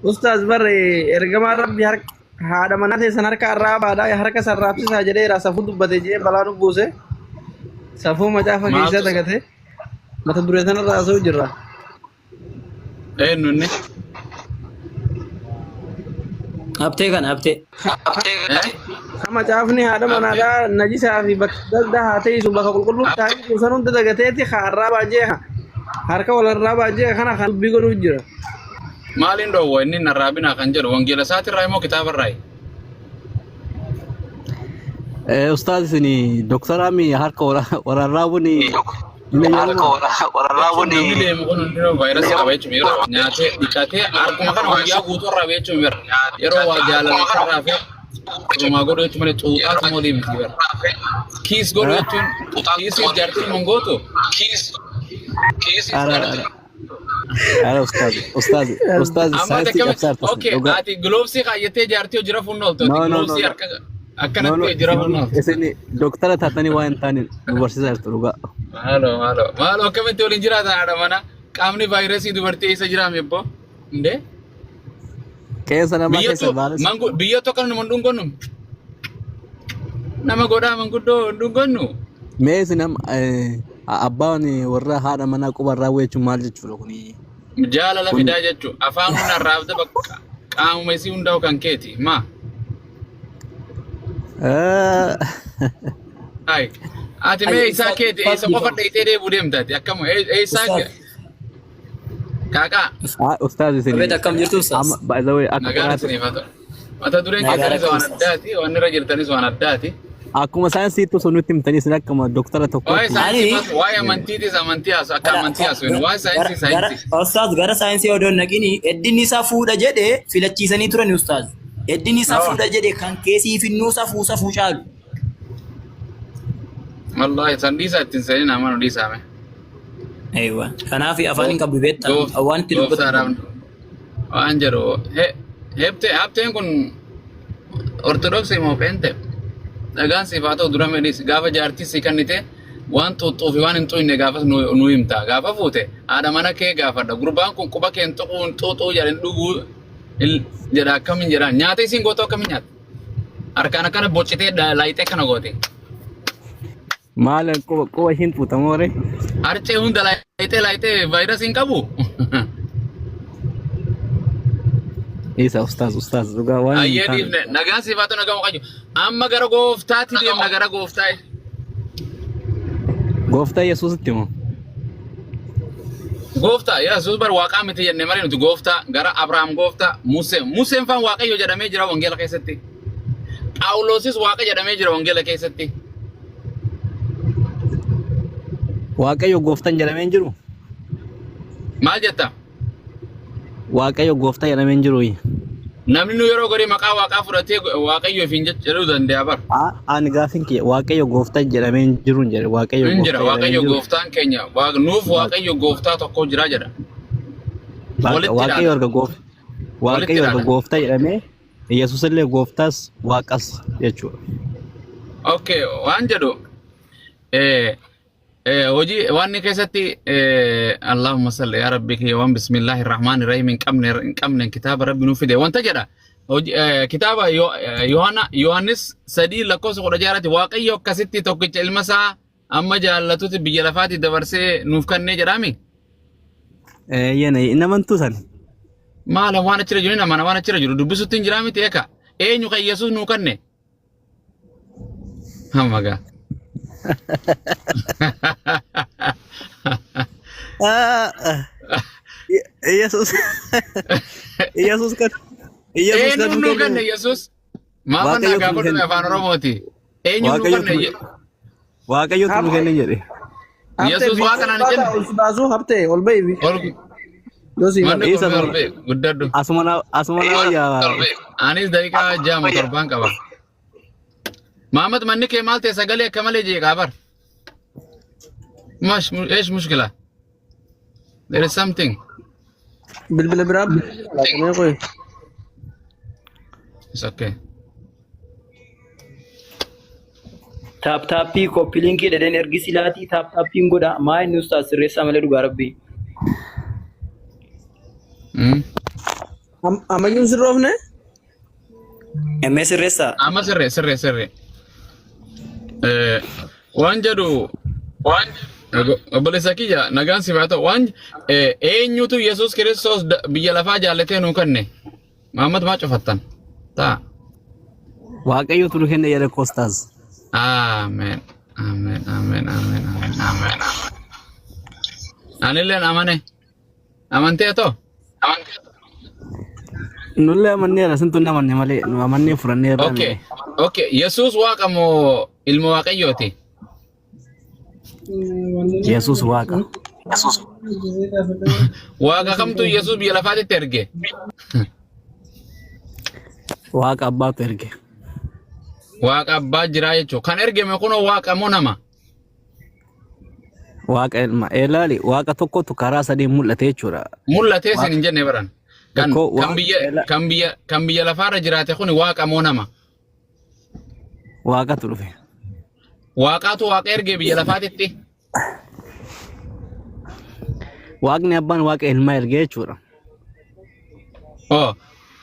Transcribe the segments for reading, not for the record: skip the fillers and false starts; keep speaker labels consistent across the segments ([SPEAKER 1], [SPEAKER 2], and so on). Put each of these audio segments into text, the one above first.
[SPEAKER 1] Ustaz barre ergama rabbi har haadha manaa san harka irraa baadhaa harka sarraafsisaa jedhee safuu dubbate jee balaa nu buuse safuu macaafa keessa
[SPEAKER 2] Maaltu
[SPEAKER 1] dagate mata duree sanarraa haasa'u jirra.
[SPEAKER 2] eenyunni?
[SPEAKER 3] Abtee kan abtee.
[SPEAKER 1] Macaafni haadha manaadhaa najisaa fi bakka dalda haa ta'u bakka qulqulluu taa'ee san hunda dagateeti harraa baajee harka walirraa baajee kana kan dubbii godhuu jira.
[SPEAKER 2] Maaliin dhoowwa inni narraa binaa kan jedhu wangeela isaatirraa immoo kitaabarraa?
[SPEAKER 4] Ustaz sini Dr. Ami harka wararraabuni
[SPEAKER 2] Namni deemu kun hundinuu vaayirasii qaba jechuun yeroo nyaatee dhiqatee harkuma kana guyyaa guutuu irraa jechuun bira yeroo waa jaalala irraa fi dhumaa godhu jechuun malee xuuxaa tumoolii miti bira. Kiis godhu jechuun kiisiif jaartii mangootu.
[SPEAKER 4] Ara Ustaz
[SPEAKER 2] Amma
[SPEAKER 4] saayinsii qabsaartas.
[SPEAKER 2] okay ati gloovsii kaayyatee jaartii jira funnooltu gloovsii harka akkanatti jira funnooltu.
[SPEAKER 4] Isin doktara taatanii waan hin taane nu barsiisaa jirtu dhugaa.
[SPEAKER 2] Maaloo akkamitti waliin jiraata haadha mana qaamni vaayirasii dubartii isa jiraame boo indee
[SPEAKER 4] Keessa namaa keessa baalas.
[SPEAKER 2] biyya tokko nama dhungonnu nama godhaa manguddoo dhungonnu.
[SPEAKER 4] Mee isin abbaan warra haadha manaa qubarraa jechuun maal jechuudha kuni?
[SPEAKER 2] Jaalala fidaa jechuun afaan hunda raabda bakka qaamuma isii hundaa'u kan keeti maa. Ati mee isaa keeti isa qofa dheeyitee deebuu deemtaati akkama isaa Kakak.
[SPEAKER 4] Ustaz isin.
[SPEAKER 3] Abet akkam jirtu ustaz?
[SPEAKER 4] By the way akka
[SPEAKER 2] Nagaan isiniif haa ta'u. Mata dureen keessanis waan addaati waan irra jirtanis waan addaati.
[SPEAKER 4] akkuma saayinsiitti osoo nutti himtanii isin akkuma doktara tokkotti.
[SPEAKER 2] Waa'ee amantiitis amantii haasu akka amantii haasu waa'ee saayinsii.
[SPEAKER 3] Ustaz gara saayinsii odoon naqini eddinni isaa fuudha jedhee filachiisanii turan ustaz. Eddinni isaa fuudha jedhee kan keessii finnuu safuu caalu.
[SPEAKER 2] Wallahi san dhiisaa ittiin seenii namaan dhiisaame.
[SPEAKER 3] Eewa kanaaf afaan hin qabdu beektaa waan itti dubbatan.
[SPEAKER 2] Waan jedhu hapteen kun ortodoksii moo peente dhagaan siif haa ta'u dura medhiis gaafa jaartii si kannite waan xuuxxuu fi waan hin xuyne gaafas nu himta gaafa fuute haadha mana kee gaafadha gurbaan kun quba kee hin xuuxuu jedhan dhuguu jedha akkamiin jedhaan nyaata isiin gootu akkamiin nyaata harkaan akkana boccitee laayixee kana goote.
[SPEAKER 4] Maal quba hin xuuxamoore?
[SPEAKER 2] Harcee hunda laayixee vaayirasiin qabu.
[SPEAKER 4] Isa ustaz dhugaa waan hin taane.
[SPEAKER 2] Nagaan siif haa ta'u nagaan waaqayyo amma gara gooftaatti deemna gara gooftaa.
[SPEAKER 4] Gooftaa Yesuusitti moo?
[SPEAKER 2] Gooftaa Yesuus bar waaqaa miti jennee malee nuti gooftaa gara Abrahaam gooftaa Museen faan waaqayyo jedhamee jira wangeela keessatti. Phaawulosis waaqa jedhamee jira wangeela keessatti.
[SPEAKER 4] Waaqayyo gooftaan jedhamee hin jiru?
[SPEAKER 2] Maal jetta?
[SPEAKER 4] Waaqayyo gooftaa jedhamee hin jiru.
[SPEAKER 2] Namni nu yeroo godhee maqaa waaqaa fudhatee waaqayyo ofiin jedhuu danda'a bar.
[SPEAKER 4] Ani gaafin kiyya waaqayyo gooftaa jedhamee hin jiru hin jedhe waaqayyo
[SPEAKER 2] gooftaa. Jira waaqayyo gooftaan keenya nuuf waaqayyo gooftaa tokko jira jedha.
[SPEAKER 4] Waaqayyo erga gooftaa jedhamee Yesuus illee gooftaas waaqas jechuudha.
[SPEAKER 2] Okay waan jedhu hojii waan inni keessatti Allahumma salli yaa rabbi kiyya waan bismillahir rahmanir rahim hin qabne kitaaba rabbi nuuf fide wanta jedha kitaaba Yohaannis 3:16 waaqayyo akkasitti tokkicha ilma isaa amma jaallatutti biyya lafaatti dabarsee nuuf kennee jedhami.
[SPEAKER 4] Yana namantu san.
[SPEAKER 2] Maala waan achira jiru nama waan achira jiru dubbisutti hin jiraa miti eeka eenyu kan Yesuus nuu kenne. Hamaga.
[SPEAKER 4] Yesus kan
[SPEAKER 2] eenyu kanne Yesus maal nagaa godhame afaan Oromooti eenyu kanne
[SPEAKER 4] waaqayyo nu kenne jedhe
[SPEAKER 2] Yesus waaqa naan jedhe
[SPEAKER 1] Ustaazu haptee ol ba'i Yosi
[SPEAKER 2] isa guddaddu
[SPEAKER 4] asuma yaa
[SPEAKER 2] anis daqiiqaa 6 qaba Muhammad manni kee maal ta'e sagalee akka malee jeeqaa bar ايش مشكلة؟ There is something.
[SPEAKER 1] بالبراب
[SPEAKER 2] It's okay.
[SPEAKER 3] Taaptaappii koppii linkii dhadheen ergisi laatii taaptaappiin godha maa inni ustaas sirreessaa malee dhugaa rabbii.
[SPEAKER 1] Ammayyuu sirroofne?
[SPEAKER 3] Emme sirreessa.
[SPEAKER 2] Amma sirree. Waan jedhu obboleessa kiyya nagaan si baata waan eenyutu Yesuus Kiristoos biyya lafaa jaallatee nuu kenne Muhammad maa cufattan ta'a.
[SPEAKER 4] Waaqayyotu nu kenne jedhe Kostaas.
[SPEAKER 2] Amen. Anilleen amantee too.
[SPEAKER 4] Nullee amanneera sintu namanne malee nu amannee furanneera.
[SPEAKER 2] Okay. Yesuus waaqa moo ilma waaqayyooti?
[SPEAKER 4] Yesuus waaqa.
[SPEAKER 2] Waaqa kamtu Yesuus biyya lafaatitti erge?
[SPEAKER 4] Waaqa abbaatu erge.
[SPEAKER 2] Waaqa abbaa jiraa jechuudha. Kan ergame kunoo waaqa moo nama?
[SPEAKER 4] Waaqa ilma. Ilaali waaqa tokkotu karaa sadii mul'ate jechuudha.
[SPEAKER 2] Mul'atee sin hin jenne baran. Kan biyya lafaarra jiraate kuni waaqa moo nama?
[SPEAKER 4] Waaqatu dhufe.
[SPEAKER 2] Waaqatu waaqa erge biyya lafaatitti.
[SPEAKER 4] Waaqni abbaan waaqa ilma erge jechuudha.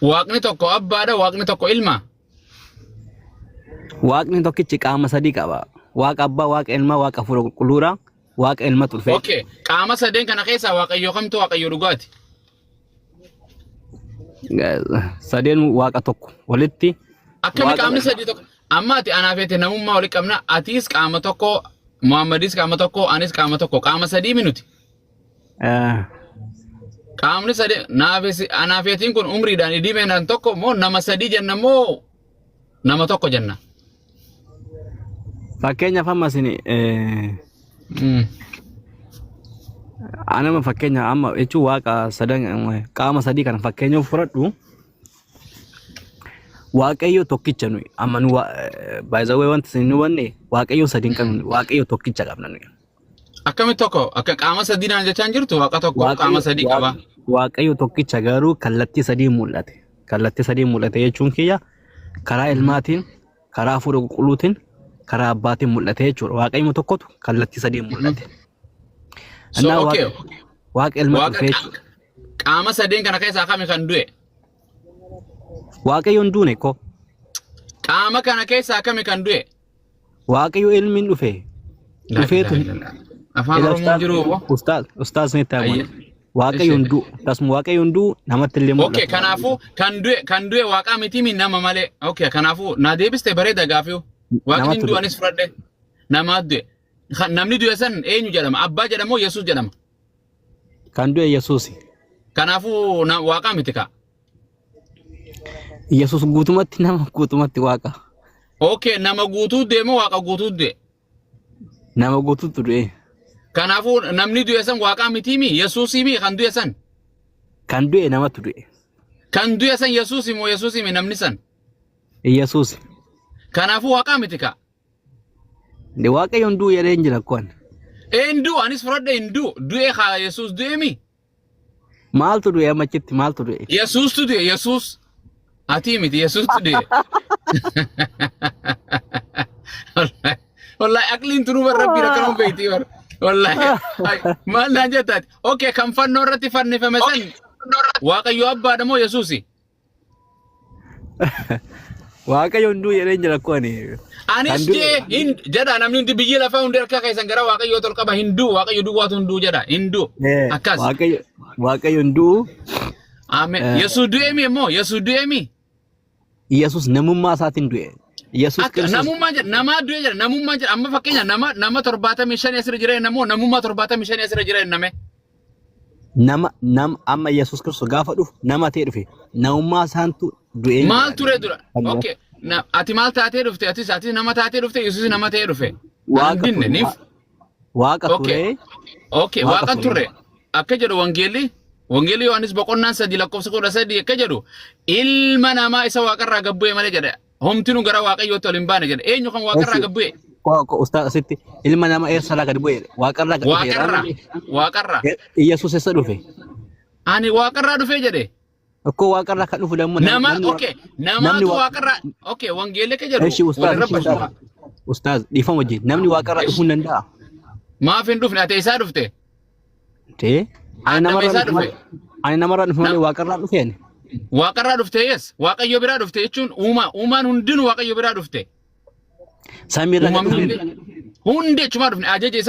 [SPEAKER 2] Waaqni tokko abbaadha, waaqni tokko ilma.
[SPEAKER 4] Waaqni tokkichi qaama sadii qaba. Waaqa abbaa, waaqa ilmaa, waaqa hafuura qulqulluudha. Waaqa ilmatu dhufe.
[SPEAKER 2] Okay. Qaama sadeen kana keessaa waaqayyo kamtu waaqayyo dhugaati?
[SPEAKER 4] Sadeen waaqa tokko walitti.
[SPEAKER 2] Akkami qaamni sadii tokko? Amma ati anaafeete namummaa walitti qabna. Atis qaama tokko, Muhammadis qaama tokko, anis qaama tokko. Qaama sadii minuti. Qaamni sadii anaafeetiin kun umriidhaan idimeenaan tokko moo nama sadii jenna moo nama tokko jenna?
[SPEAKER 4] Fakkeenyaaf amma isin anama fakkeenya amma jechuun waaqa sadan qaama sadii kana fakkeenyaaf fudhadhu. Waaqayyo tokkicha nuyi amma nu baay'ee wanti isin wanne waaqayyo sadin kan waaqayyo tokkicha qabna nuyi.
[SPEAKER 2] Akkami tokko akka qaama sadii naan jechaan jirtu waaqa tokko qaama sadii qaba.
[SPEAKER 4] Waaqayyo tokkicha garuu kallattii sadii mul'ate. Kallattii sadii mul'ate jechuun kiyya karaa ilmaatiin, karaa hafuura qulqulluutiin, karaa abbaatiin mul'ate jechuudha. Waaqayyo tokkotu kallattii sadii mul'ate. Waaqa ilma dhufee
[SPEAKER 2] qaama sadeen kana keessaa kami kan du'e?
[SPEAKER 4] Waaqayyoon duune ko.
[SPEAKER 2] Qaama kana keessaa kami kan du'e?
[SPEAKER 4] Waaqayyo ilmiin dhufe. Dhufeetu.
[SPEAKER 2] Afaan Oromoon jiru moo?
[SPEAKER 4] Ustaas ni taa'u. Waaqayyoon du'u. Tasuma waaqayyoon du'u namatti illee mul'ata.
[SPEAKER 2] Okay, kanaafuu kan du'e waaqa miti mi nama malee. Okay, kanaafuu na deebiste bareeda gaafiyu. Waaqni du'u anis fudhadhe. Nama du'e. Namni du'e san eenyu jedhama? Abbaa jedhamoo Yesuus jedhama?
[SPEAKER 4] Kan du'e Yesuusi.
[SPEAKER 2] Kanaafuu waaqa miti ka?
[SPEAKER 4] Yesuus guutumatti nama guutumatti waaqa.
[SPEAKER 2] Okay, nama guutuu deemoo waaqa guutuu du'e?
[SPEAKER 4] Nama guutuutu du'e.
[SPEAKER 2] Kanaafuu namni du'e san waaqa miti mi? Yesuusii mi kan du'e san?
[SPEAKER 4] Kan du'e namatu du'e.
[SPEAKER 2] Kan du'e san Yesuusii moo Yesuusii mi namni san?
[SPEAKER 4] Yesuusi.
[SPEAKER 2] Kanaafuu waaqa miti ka?
[SPEAKER 4] De waaqayyoon du'u jedhee hin jira koon.
[SPEAKER 2] Hindu anis fudhadhe hindu du'e haa Yesuus du'e mi?
[SPEAKER 4] Maaltu du'e ammachitti maaltu du'e?
[SPEAKER 2] Yesuustu du'e Yesuus. Ati miti Yesuustu du'e. Wallahi aqliin tunu rabbi rakkanuu beektii bar. Wallahi maal naan jettaati? Okay, kan fannoo irratti fannifame san waaqayyo abbaadha moo Yesuusi?
[SPEAKER 4] Waaqayyoon du'u jedhee hin jira kooni.
[SPEAKER 2] Anis jedha namni hundi biyya lafaa hundi harka keessan gara waaqayyoo tol qaba hindu waaqayyo duwwaatu hunduu jedha hindu akkas
[SPEAKER 4] waaqayyoon du'u.
[SPEAKER 2] Amen. Yesuus du'e mi immoo Yesuus du'e mi?
[SPEAKER 4] Yesuus namummaa isaatiin du'e. Yesuus Kiristoos
[SPEAKER 2] namummaa jedha namaa du'e jedha namummaa jedha amma fakkeenya nama 75 asirra jira namoo namummaa 75 asirra jira name.
[SPEAKER 4] Nama amma Yesuus Kiristoos gaafa dhufu nama ta'e dhufe namummaa isaantu du'e.
[SPEAKER 2] Maal ture dura? Okay. Ati maal taatee dhufte? Ati nama taatee dhufte? Yesuus nama ta'ee dhufe?
[SPEAKER 4] Waaqa ture.
[SPEAKER 2] Okay, waaqa ture. Akka jedhu wangeelli Yohaannis boqonnaan 3 lakkoofsa 13 akka jedhu ilma namaa isa waaqarraa gabbu'e malee jedha. Homtinu gara waaqayyootti ol hin baane jedha. Eenyu kan waaqarraa gabbu'e?
[SPEAKER 4] Ustaas asitti ilma namaa eessaa gad bu'e?
[SPEAKER 2] Waaqarraa.
[SPEAKER 4] Yesuus eessa dhufe?
[SPEAKER 2] Ani waaqarraa dhufe jedhe.
[SPEAKER 4] Akkoo waaqarraa kan dhufu dammoo
[SPEAKER 2] namaatu waaqarraa wangeelli akka jedhu
[SPEAKER 4] Ustaas dhiifama wajjin namni waaqarraa dhufuu hin danda'a.
[SPEAKER 2] Maaf hin dhufne ati isaa dhufte?
[SPEAKER 4] Ani namarraa dhufe malee waaqarraa dhufeen.
[SPEAKER 2] Waaqarraa dhufte yes. Waaqayyo biraa dhufte jechuun uumaan hundinuu Waaqayyo biraa dhufte.
[SPEAKER 4] Samiirra
[SPEAKER 2] Hundi jechumaa dhufne ajaja isaa